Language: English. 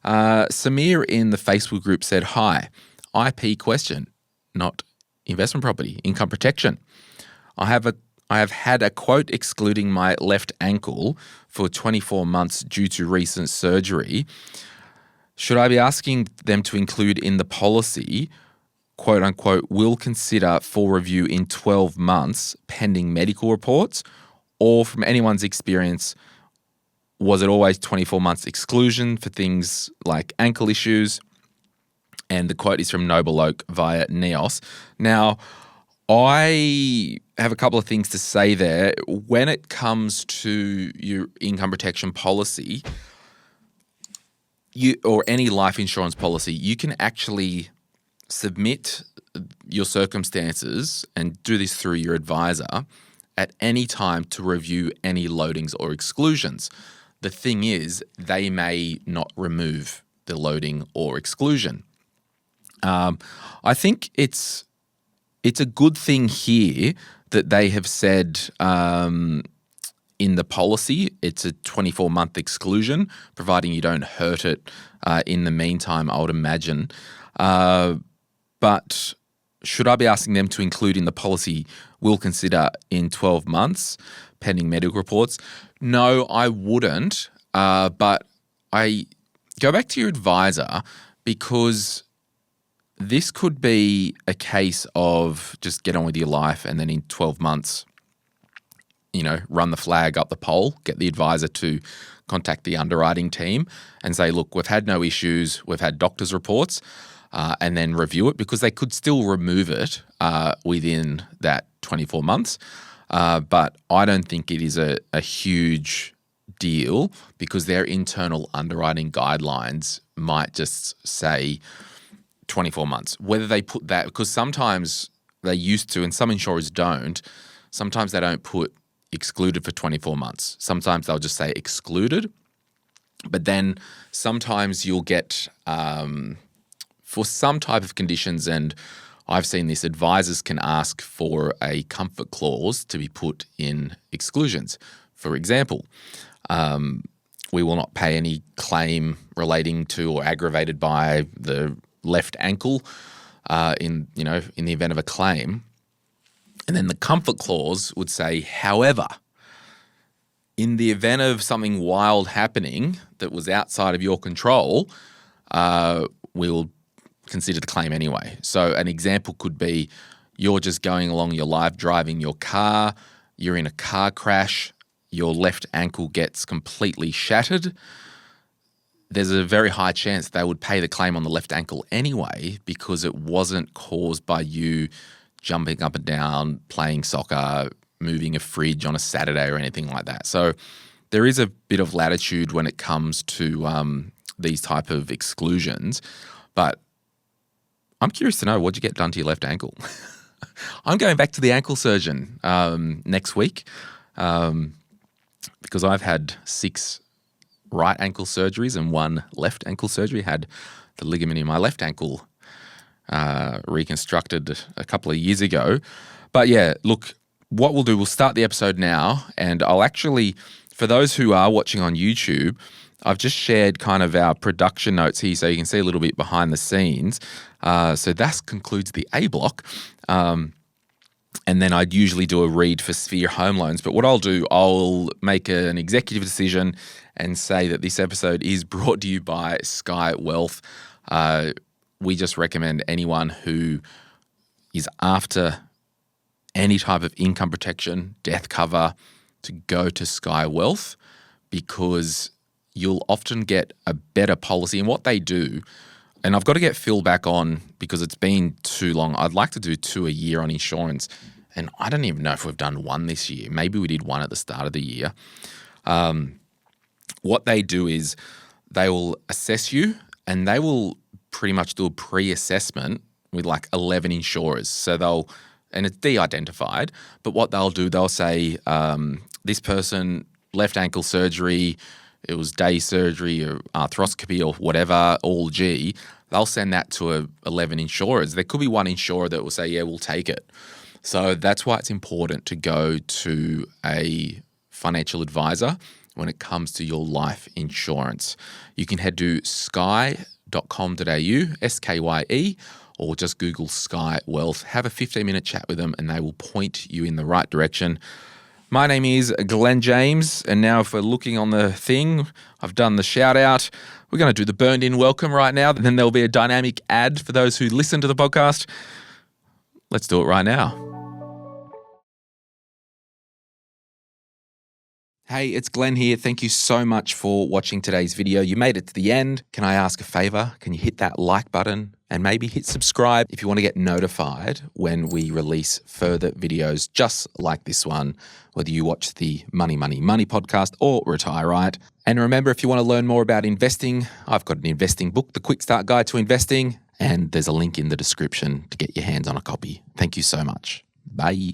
Samir in the Facebook group said, "Hi, IP question, not investment property, income protection. I have had a quote excluding my left ankle for 24 months due to recent surgery. Should I be asking them to include in the policy, quote unquote, will consider for review in 12 months pending medical reports, or from anyone's experience, was it always 24 months exclusion for things like ankle issues?" And the quote is from Noble Oak via Neos. Now, I have a couple of things to say there. When it comes to your income protection policy, or any life insurance policy, you can actually submit your circumstances and do this through your advisor at any time to review any loadings or exclusions. The thing is, they may not remove the loading or exclusion. I think it's a good thing here that they have said in the policy it's a 24-month exclusion, providing you don't hurt it in the meantime, I would imagine. But should I be asking them to include in the policy, will consider in 12 months pending medical reports? No, I wouldn't. But I go back to your advisor, because this could be a case of just get on with your life and then in 12 months, run the flag up the pole, get the advisor to contact the underwriting team and say, look, we've had no issues, we've had doctor's reports, and then review it, because they could still remove it within that 24 months. But I don't think it is a huge deal, because their internal underwriting guidelines might just say 24 months. Whether they put that, because sometimes they used to, and some insurers don't, sometimes they don't put excluded for 24 months. Sometimes they'll just say excluded. But then sometimes you'll get, for some type of conditions, and I've seen this, advisors can ask for a comfort clause to be put in exclusions. For example, we will not pay any claim relating to or aggravated by the left ankle in the event of a claim. And then the comfort clause would say, however, in the event of something wild happening that was outside of your control, we'll consider the claim anyway. So an example could be, you're just going along your life driving your car, you're in a car crash, your left ankle gets completely shattered. There's a very high chance they would pay the claim on the left ankle anyway, because it wasn't caused by you jumping up and down, playing soccer, moving a fridge on a Saturday or anything like that. So there is a bit of latitude when it comes to these type of exclusions. But I'm curious to know, what'd you get done to your left ankle? I'm going back to the ankle surgeon next week because I've had 6 right ankle surgeries and 1 left ankle surgery. Had the ligament in my left ankle reconstructed a couple of years ago. But yeah, look, what we'll do, we'll start the episode now, and I'll actually, for those who are watching on YouTube, I've just shared kind of our production notes here so you can see a little bit behind the scenes. So that concludes the A block. And then I'd usually do a read for Sphere Home Loans. But what I'll do, I'll make an executive decision and say that this episode is brought to you by Sky Wealth. We just recommend anyone who is after any type of income protection, death cover, to go to Sky Wealth, because you'll often get a better policy. And what they do, and I've got to get Phil back on because it's been too long. I'd like to do 2 a year on insurance, and I don't even know if we've done 1 this year. Maybe we did 1 at the start of the year. What they do is they will assess you, and they will pretty much do a pre-assessment with like 11 insurers. So and it's de-identified, but what they'll do, they'll say, this person, left ankle surgery, it was day surgery or arthroscopy or whatever, all G, they'll send that to 11 insurers. There could be 1 insurer that will say, yeah, we'll take it. So that's why it's important to go to a financial advisor when it comes to your life insurance. You can head to skye.com.au, S-K-Y-E, or just Google Sky Wealth. Have a 15-minute chat with them and they will point you in the right direction. My name is Glen James, and now if we're looking on the thing, I've done the shout out. We're going to do the burned in welcome right now. Then there'll be a dynamic ad for those who listen to the podcast. Let's do it right now. Hey, it's Glen here. Thank you so much for watching today's video. You made it to the end. Can I ask a favor? Can you hit that like button and maybe hit subscribe if you want to get notified when we release further videos just like this one, whether you watch the Money podcast or Retire Right. And remember, if you want to learn more about investing, I've got an investing book, The Quick Start Guide to Investing, and there's a link in the description to get your hands on a copy. Thank you so much. Bye.